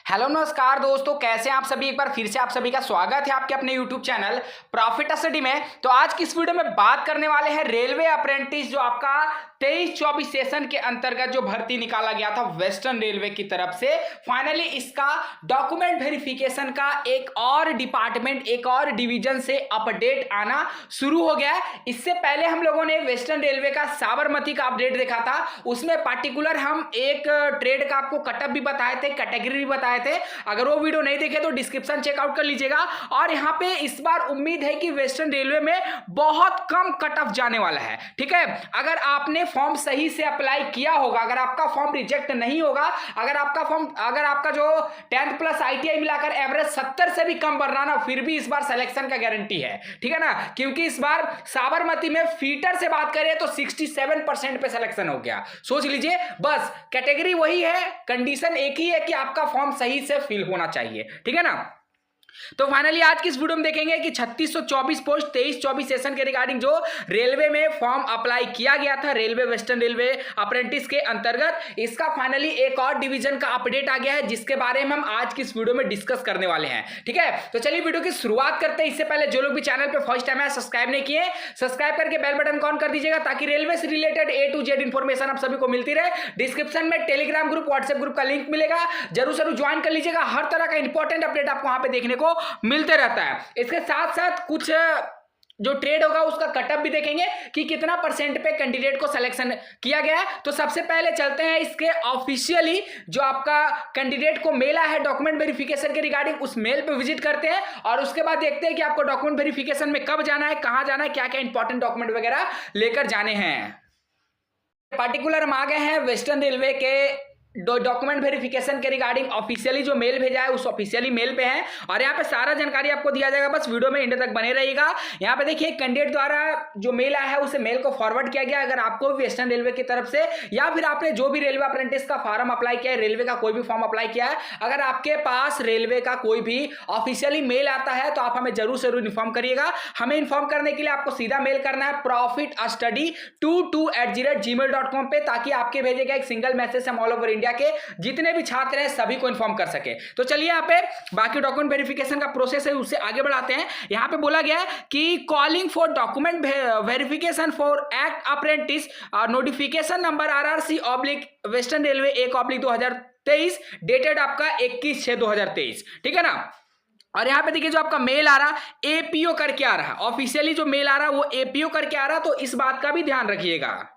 Hello नमस्कार दोस्तों, कैसे हैं आप सभी। एक बार फिर से आप सभी का स्वागत है आपके अपने यूट्यूब चैनल प्रॉफिट स्टडी में। तो आज की इस वीडियो में बात करने वाले हैं रेलवे अप्रेंटिस जो आपका 23-24 सेशन के अंतर्गत जो भर्ती निकाला गया था वेस्टर्न रेलवे की तरफ से। फाइनली इसका डॉक्यूमेंट वेरिफिकेशन का एक और डिपार्टमेंट, एक और डिवीजन से अपडेट आना शुरू हो गया है। इससे पहले हम लोगों ने वेस्टर्न रेलवे का साबरमती का अपडेट देखा था, उसमें पार्टिकुलर हम एक ट्रेड का आपको कटअप भी बताए थे, कैटेगरी भी बताए थे। अगर वो वीडियो नहीं देखे तो डिस्क्रिप्शन चेकआउट कर लीजिएगा। और यहां पे इस बार उम्मीद है कि वेस्टर्न रेलवे में बहुत कम कट ऑफ जाने वाला है। ठीक है, अगर आपने फॉर्म सही से अप्लाई किया होगा, अगर आपका फॉर्म रिजेक्ट नहीं होगा, अगर आपका जो 10th प्लस ITI मिलाकर एवरेज 70 से भी कम बढ़ रहा ना, फिर भी इस बार सिलेक्शन का गारंटी है। ठीक है ना, क्योंकि इस बार साबरमती में फीटर से बात करें तो 67% पे सिलेक्शन हो गया। सोच लीजिए, बस कैटेगरी वही है, कंडीशन एक ही है कि आपका फॉर्म सही से फिल होना चाहिए। ठीक है ना। तो फाइनली आज की इस वीडियो में देखेंगे कि 3624 पोस्ट 23-24 सेशन के रिगार्डिंग जो रेलवे में फॉर्म अप्लाई किया गया था रेलवे वेस्टर्न रेलवे अप्रेंटिस के अंतर्गत, इसका फाइनली एक और डिवीजन का अपडेट आ गया है जिसके बारे में हम आज की इस वीडियो में डिस्कस करने वाले हैं। ठीक है, तो चलिए वीडियो की शुरुआत करते हैं। इससे पहले जो लोग भी चैनल पर फर्स्ट टाइम है, सब्सक्राइब नहीं किए, सब्सक्राइब करके बेल बटन ऑन कर दीजिएगा ताकि रेलवे से related A to Z information आप सभी को मिलती रहे। डिस्क्रिप्शन में टेलीग्राम ग्रुप, व्हाट्सएप ग्रुप का लिंक मिलेगा, जरूर ज्वाइन कर लीजिएगा। हर तरह का इंपॉर्टेंट अपडेट आपको वहां पे देखने को मिलते रहता है। इसके साथ साथ कुछ जो ट्रेड होगा उसका कटअप भी देखेंगे कि कितना परसेंट पे कैंडिडेट को सिलेक्शन किया गया है। तो सबसे पहले चलते हैं इसके ऑफिशियली जो आपका कैंडिडेट को मेल आया है डॉक्यूमेंट वेरिफिकेशन के रिगार्डिंग, उस मेल पे विजिट करते हैं और उसके बाद देखते हैं कि आपको डॉक्यूमेंट वेरिफिकेशन में कब जाना है, कहां जाना है, क्या क्या इंपॉर्टेंट डॉक्यूमेंट वगैरह लेकर जाने हैं। पार्टिकुलर हम आ गए हैं वेस्टर्न रेलवे के डॉक्यूमेंट वेरिफिकेशन के रिगार्डिंग ऑफिशियली जो मेल भेजा है उस ऑफिशियली मेल पे है और यहाँ पे सारा जानकारी आपको दिया जाएगा। बस वीडियो में एंड तक बने रहिएगा। यहाँ पे देखिए कैंडिडेट द्वारा जो मेल आया है उसे मेल को फॉरवर्ड किया गया। अगर आपको भी वेस्टर्न रेलवे की तरफ से या फिर आपने जो भी रेलवे अप्रेंटिस का फॉर्म अप्लाई किया है, रेलवे का कोई भी फॉर्म अप्लाई किया है, अगर आपके पास रेलवे का कोई भी ऑफिशियली मेल आता है तो आप हमें जरूर इन्फॉर्म करिएगा। हमें इन्फॉर्म करने के लिए आपको सीधा मेल करना है profitstudy22@gmail.com पे, ताकि आपके भेजे गए एक सिंगल मैसेज से हम ऑल ओवर इंडिया के जितने भी छात्र हैं सभी को इन्फॉर्म कर सके। तो चलिए यहाँ पे बाकी डॉक्यूमेंट वेरिफिकेशन का प्रोसेस है उससे आगे बढ़ाते हैं। यहाँ पे बोला गया है कि calling for document verification for act apprentice notification number RRC western railway 1/2023 dated आपका 21/6/2023। ठीक है ना। और यहां पे देखिए जो आपका मेल आ रहा APO करके आ रहा, ऑफिशियली जो मेल आ रहा वो APO करके आ रहा, तो इस बात का भी ध्यान रखिएगा।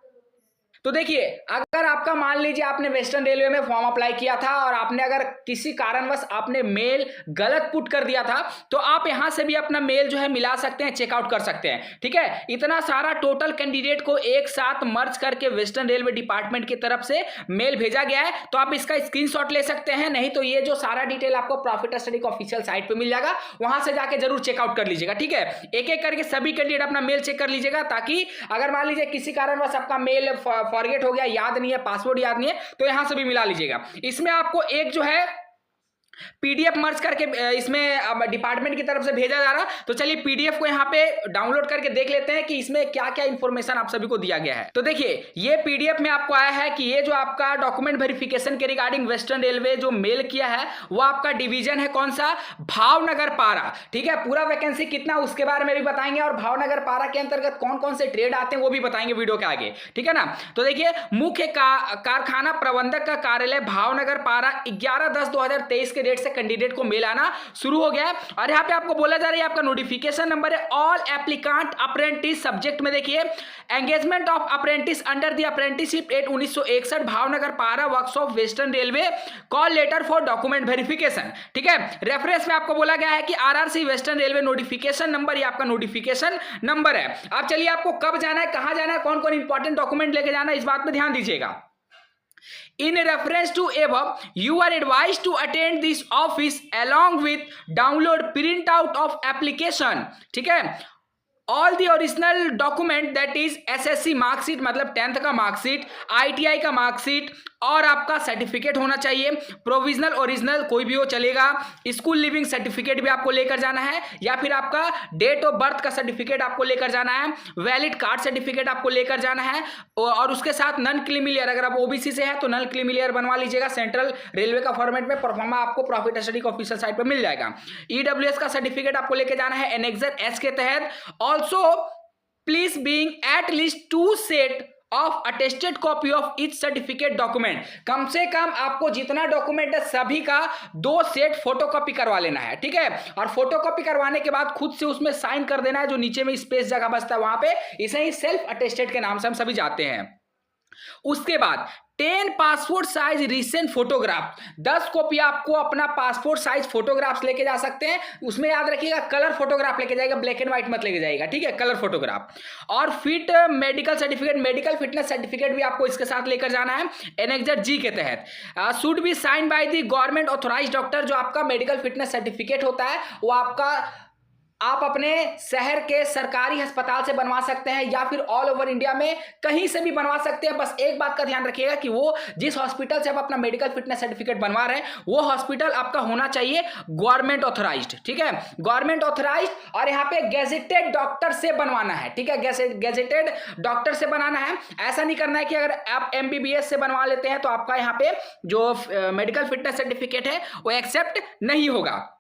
तो देखिए, अगर आपका मान लीजिए आपने वेस्टर्न रेलवे में फॉर्म अप्लाई किया था और आपने अगर किसी कारणवश आपने मेल गलत पुट कर दिया था तो आप यहां से भी अपना मेल जो है मिला सकते हैं, चेकआउट कर सकते हैं। ठीक है, इतना सारा टोटल कैंडिडेट को एक साथ मर्ज करके वेस्टर्न रेलवे डिपार्टमेंट की तरफ से मेल भेजा गया है, तो आप इसका स्क्रीनशॉट ले सकते हैं। नहीं तो ये जो सारा डिटेल आपको प्रॉफिट स्टडी का ऑफिशियल साइट पे मिल जाएगा, वहां से जाके जरूर चेकआउट कर लीजिएगा। ठीक है, एक एक करके सभी कैंडिडेट अपना मेल चेक कर लीजिएगा, ताकि अगर मान लीजिए किसी कारणवश आपका मेल फॉरगेट हो गया, याद नहीं है, पासवर्ड याद नहीं है, तो यहां से भी मिला लीजिएगा। इसमें आपको एक जो है PDF मर्ज करके इसमें डिपार्टमेंट की तरफ से भेजा जा रहा। तो चलिए PDF को यहाँ पे डाउनलोड करके देख लेते हैं कि इसमें क्या क्या इंफॉर्मेशन आप सभी को दिया गया है। तो देखिए ये PDF में आपको आया है कि ये जो आपका डॉक्यूमेंट वेरिफिकेशन के रिगार्डिंग वेस्टर्न रेलवे जो मेल किया है वो आपका डिवीजन है कौन सा, भावनगर पारा। ठीक है, पूरा वैकेंसी कितना उसके बारे में भी बताएंगे और भावनगर पारा के अंतर्गत कौन कौन से ट्रेड आते हैं वो भी बताएंगे वीडियो के आगे। ठीक है ना। तो देखिए मुख्य कारखाना प्रबंधक का कार्यालय भावनगर पारा 11/10/2023 के डेट से कैंडिडेट को मेल आना शुरू हो गया है। और यहां पे आपको बोला जा रहा है आपका नोटिफिकेशन नंबर है ऑल एप्लीकांट अप्रेंटिस, सब्जेक्ट में देखिए engagement of apprentice under the apprenticeship act 1961 Bhavnagar Para workshop western railway call letter for document verification. ठीक है, रेफरेंस में आपको बोला गया है कि RRC western railway notification number, ये आपका नोटिफिकेशन नंबर है। अब चलिए आपको कब जाना है, कहां जाना है, कौन कौन इंपॉर्टेंट डॉक्यूमेंट लेके जाना है, इस बात पे ध्यान दीजिएगा। In reference to above, you are advised to attend this office along with download printout of application. ठीक है, all the original document that is SSC marksheet मतलब 10th का मार्कशीट, ITI का मार्कशीट, और आपका सर्टिफिकेट होना चाहिए, प्रोविजनल ओरिजिनल कोई भी हो चलेगा, स्कूल लिविंग सर्टिफिकेट भी आपको लेकर जाना है, या फिर आपका डेट ऑफ बर्थ का सर्टिफिकेट आपको लेकर जाना है, वैलिड कार्ड सर्टिफिकेट आपको लेकर जाना है, और उसके साथ नॉन क्रीमिलियर, अगर आप ओबीसी से हैं तो नॉन क्रीमिलियर बनवा लीजिएगा, सेंट्रल रेलवे का फॉर्मेट में परफॉर्मा आपको प्रॉफिट स्टडी का ऑफिशियल साइट पर मिल जाएगा। ईडब्ल्यूएस का सर्टिफिकेट आपको लेकर जाना है एनेक्सर एस के तहत। Also please being at least 2 set of attested copy of each certificate document, कम से कम आपको जितना डॉक्यूमेंट है सभी का 2 सेट फोटोकॉपी करवा लेना है, ठीक है। और फोटोकॉपी करवाने के बाद खुद से उसमें साइन कर देना है, जो नीचे में स्पेस जगह बचता है वहां पे, इसे ही सेल्फ अटेस्टेड के नाम से हम सभी जाते हैं। उसके बाद 10 passport size recent photograph, 10 copy आपको अपना पासपोर्ट साइज फोटोग्राफ्स लेके जा सकते हैं। उसमें याद रखिएगा कलर फोटोग्राफ लेके जाएगा, ब्लैक एंड व्हाइट मत लेके जाएगा, ठीक है, कलर फोटोग्राफ। और fit medical certificate, medical fitness certificate भी आपको इसके साथ लेकर जाना है एनेक्सर जी के तहत। Should be sign by the government authorised doctor, जो आपका मेडिकल फिटनेस सर्टिफिकेट होता है वो आप अपने शहर के सरकारी अस्पताल से बनवा सकते हैं, या फिर ऑल ओवर इंडिया में कहीं से भी बनवा सकते हैं। बस एक बात का ध्यान रखिएगा कि वो जिस हॉस्पिटल से आप अपना मेडिकल फिटनेस सर्टिफिकेट बनवा रहे हैं वो हॉस्पिटल आपका होना चाहिए गवर्नमेंट ऑथराइज्ड, ठीक है, गवर्नमेंट ऑथराइज्ड, और यहाँ पे गेजेटेड डॉक्टर से बनवाना है, ठीक है, गेजेटेड डॉक्टर से बनाना है। ऐसा नहीं करना है कि अगर आप एमबीबीएस से बनवा लेते हैं तो आपका यहाँ पे जो मेडिकल फिटनेस सर्टिफिकेट है वो एक्सेप्ट नहीं होगा।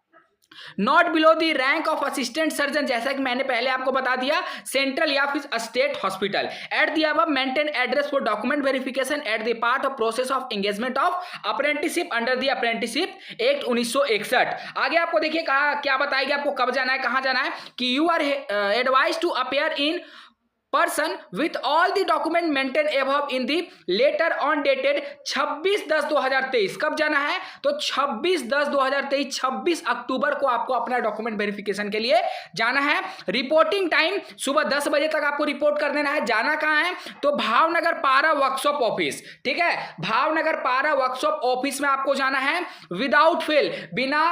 Not below the rank of assistant surgeon, जैसा कि मैंने पहले आपको बता दिया, सेंट्रल या फिर state hospital. At the above maintain address for document verification at the part of process of engagement of apprenticeship under the apprenticeship act 1961। आगे आपको देखिए कहा क्या बताएगा, आपको कब जाना है, कहां जाना है, कि you are advise to appear in person with all the document maintained above in the letter on dated 26/10/2023। कब जाना है, तो 26/10/2023, 26 अक्टूबर को आपको अपना डॉक्यूमेंट वेरिफिकेशन के लिए जाना है। रिपोर्टिंग टाइम सुबह 10 बजे तक आपको रिपोर्ट कर देना है। जाना कहाँ है, तो भावनगर पारा वर्कशॉप ऑफिस, ठीक है, भावनगर पारा वर्कशॉप ऑफिस में आपको जाना है विदाउट फेल, बिना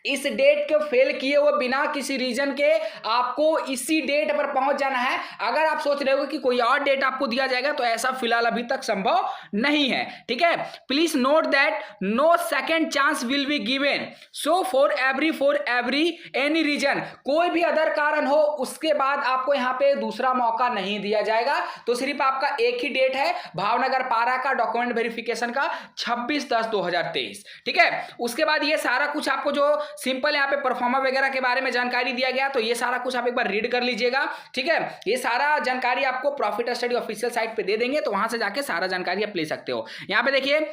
इस डेट को फेल किए हुए, बिना किसी रीजन के आपको इसी डेट पर पहुंच जाना है। अगर आप सोच रहे हो कि कोई और डेट आपको दिया जाएगा तो ऐसा फिलहाल अभी तक संभव नहीं है, ठीक है। Please note that no second chance will be given, so for every any reason, कोई भी अदर कारण हो उसके बाद आपको यहाँ पे दूसरा मौका नहीं दिया जाएगा। तो सिर्फ आपका एक ही डेट है भावनगर पारा का डॉक्यूमेंट वेरिफिकेशन का 26/10/2023, ठीक है। उसके बाद ये सारा कुछ आपको जो सिंपल यहाँ पे परफॉर्मा वगैरह के बारे में जानकारी दिया गया, तो ये सारा कुछ आप एक बार रीड कर लीजिएगा, ठीक है। ये सारा जानकारी आपको प्रॉफिट स्टडी ऑफिशियल साइट पे दे देंगे, तो वहां से जाके सारा जानकारी आप ले सकते हो। यहाँ पे देखिए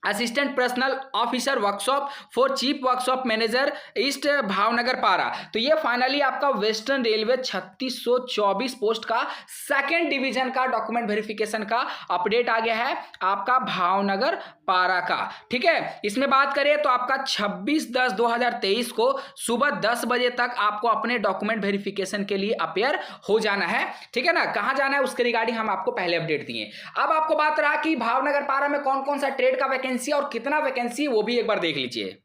assistant personal officer workshop for chief workshop manager east Bhavnagar पारा, तो ये फाइनली आपका वेस्टर्न रेलवे 3624 पोस्ट का सेकंड डिवीजन का डॉक्यूमेंट वेरिफिकेशन का अपडेट आ गया है आपका भावनगर पारा का, ठीक है। इसमें बात करें तो आपका 26/10/2023 को सुबह 10 बजे तक आपको अपने डॉक्यूमेंट वेरिफिकेशन के लिए अपेयर हो जाना है, ठीक है ना। कहां जाना है उसके रिगार्डिंग हम आपको पहले अपडेट दिए। अब आपको बात रहा कि भावनगर पारा में कौन कौन सा ट्रेड का वैकेंसी और कितना वैकेंसी, वो भी एक बार देख लीजिए।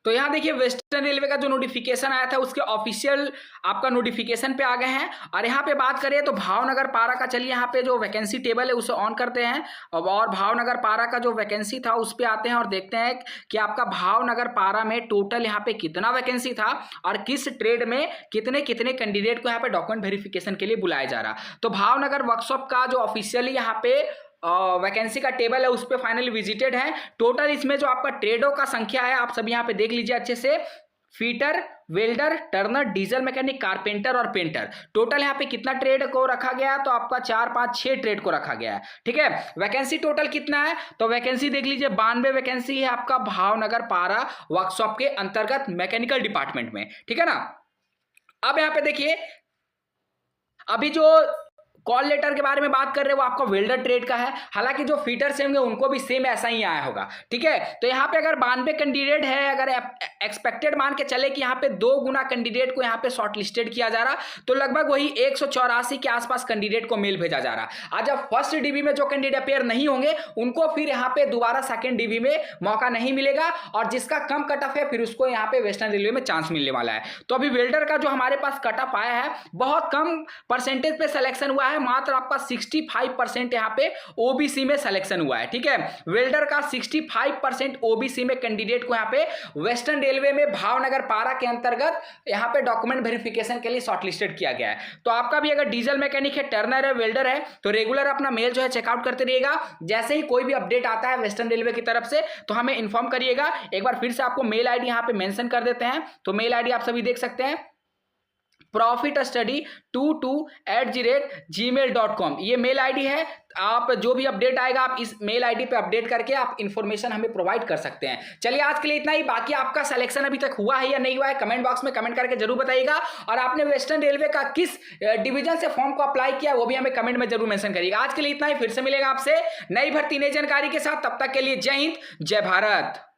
तो यहां देखिए वेस्टर्न रेलवे का जो नोटिफिकेशन आया था उसके ऑफिशियल आपका नोटिफिकेशन पे आ गए हैं। और यहां पे बात करें तो भावनगर पारा का, चलिए यहां पे जो वैकेंसी टेबल है उसे ऑन करते हैं और भावनगर पारा का जो वैकेंसी था उस पे आते हैं और देखते हैं कि आपका भावनगर पारा में टोटल यहां पे कितना वैकेंसी था और किस ट्रेड में कितने कितने कैंडिडेट को यहाँ पे डॉक्यूमेंट वेरिफिकेशन के लिए बुलाया जा रहा। तो भावनगर वर्कशॉप का जो ऑफिशियली यहाँ पे वैकेंसी का टेबल है उस पर फाइनली विजिटेड है। टोटल इसमें जो आपका ट्रेडों का संख्या है आप सब यहाँ पे देख लीजिए अच्छे से, fitter, welder, Turner, diesel mechanic, carpenter और पेंटर, टोटल यहाँ पे कितना ट्रेड को रखा गया, तो आपका 4, 5, 6 ट्रेड को रखा गया है, ठीक है। वैकेंसी टोटल कितना है, तो वैकेंसी देख लीजिए 92 वैकेंसी है आपका भावनगर पारा वर्कशॉप के अंतर्गत मैकेनिकल डिपार्टमेंट में, ठीक है ना। अब यहाँ पे देखिए अभी जो कॉल लेटर के बारे में बात कर रहे हो वो आपका वेल्डर ट्रेड का है, हालांकि जो फीटर से होंगे उनको भी सेम ऐसा ही आया होगा, ठीक है। तो यहाँ पे अगर 92 कैंडिडेट है, अगर एक्सपेक्टेड मान के चले कि यहाँ पे 2 गुना कैंडिडेट को यहाँ पे शॉर्ट लिस्टेड किया जा रहा, तो लगभग वही 184 के आसपास कैंडिडेट को मेल भेजा जा रहा। आज अब फर्स्ट डीबी में जो कैंडिडेट अपेयर नहीं होंगे उनको फिर यहाँ पे दोबारा सेकेंड डीबी में मौका नहीं मिलेगा, और जिसका कम कट ऑफ है फिर उसको यहाँ पे वेस्टर्न रेलवे में चांस मिलने वाला है। तो अभी वेल्डर का जो हमारे पास कट ऑफ आया है बहुत कम परसेंटेज पे सिलेक्शन हुआ है, है, मात्र आपका 65% यहाँ पे ओबीसी में सिलेक्शन हुआ है। ठीक है, वेल्डर का 65% ओबीसी में कैंडिडेट को यहाँ पे वेस्टर्न रेलवे में भावनगर पारा के अंतर्गत यहाँ पे डॉक्यूमेंट वेरिफिकेशन के लिए शॉर्टलिस्टेड किया गया है। तो आपका भी अगर डीजल मैकेनिक है, टर्नर है, वेल्डर है, तो रेगुलर अपना मेल जो है चेकआउट करते रहिएगा। जैसे ही कोई भी अपडेट आता है वेस्टर्न रेलवे की तरफ से तो हमें इन्फॉर्म करिएगा। एक बार फिर से आपको मेल आईडी यहाँ पे मेंशन कर देते हैं, तो मेल आईडी आप सभी देख सकते हैं, profitstudy22@gmail.com ये मेल आईडी है। आप जो भी अपडेट आएगा आप इस मेल आईडी पे अपडेट करके आप इंफॉर्मेशन हमें प्रोवाइड कर सकते हैं। चलिए आज के लिए इतना ही। बाकी आपका सिलेक्शन अभी तक हुआ है या नहीं हुआ है कमेंट बॉक्स में कमेंट करके जरूर बताइएगा, और आपने वेस्टर्न रेलवे का किस डिवीजन से फॉर्म को अप्लाई किया वो भी हमें कमेंट में जरूर मेंशन करिएगा। आज के लिए इतना ही, फिर से मिलेगा आपसे नई भर्ती नई जानकारी के साथ। तब तक के लिए जय हिंद, जय भारत।